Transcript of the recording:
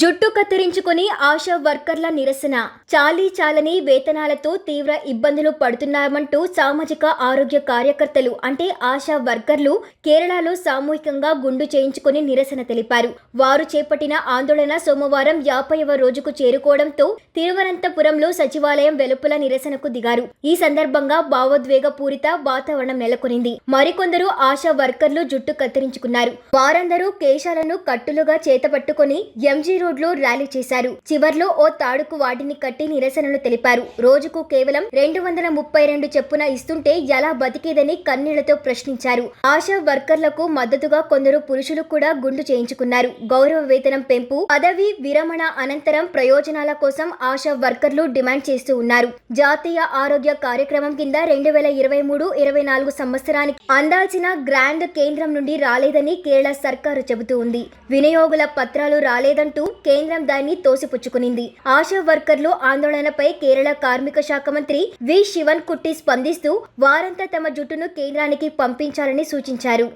జుట్టు కత్తిరించుకుని ఆశా వర్కర్ల నిరసన. చాలని వేతనాలతో తీవ్ర ఇబ్బందులు పడుతున్నామంటూ సామాజిక ఆరోగ్య కార్యకర్తలు అంటే ఆశా వర్కర్లు కేరళలో సామూహికంగా గుండు చేయించుకుని నిరసన తెలిపారు. వారు చేపట్టిన ఆందోళన సోమవారం 50వ రోజుకు చేరుకోవడంతో తిరువనంతపురంలో సచివాలయం వెలుపల నిరసనకు దిగారు. ఈ సందర్భంగా భావోద్వేగ పూరిత వాతావరణం నెలకొనింది. మరికొందరు ఆశా వర్కర్లు జుట్టు కత్తిరించుకున్నారు. వారందరూ కేశాలను కట్టులుగా చేతపట్టుకుని ఎంజీ రోడ్లో ర్యాలీ చేశారు. చివర్లో ఓ తాడుకు వాటిని కట్టి నిరసనలు తెలిపారు. రోజుకు కేవలం 232 చెప్పున ఇస్తుంటే ఎలా బతికేదని కన్నీళ్లతో ప్రశ్నించారు. ఆశా వర్కర్లకు మద్దతుగా కొందరు పురుషులు కూడా గుండు చేయించుకున్నారు. గౌరవ వేతనం పెంపు, పదవి విరమణ అనంతరం ప్రయోజనాల కోసం ఆశా వర్కర్లు డిమాండ్ చేస్తూ ఉన్నారు. జాతీయ ఆరోగ్య కార్యక్రమం కింద 2023-24 సంవత్సరానికి అందాల్సిన గ్రాండ్ కేంద్రం నుండి రాలేదని కేరళ సర్కారు చెబుతూ ఉంది. వినియోగుల పత్రాలు రాలేదంటూ కేంద్రం దాన్ని తోసిపుచ్చుకునింది. ఆశా వర్కర్లు ఆందోళనపై కేరళ కార్మిక శాఖ మంత్రి వి. శివన్ కుట్టి స్పందిస్తూ వారంతా తమ జుట్టును కేంద్రానికి పంపించాలని సూచించారు.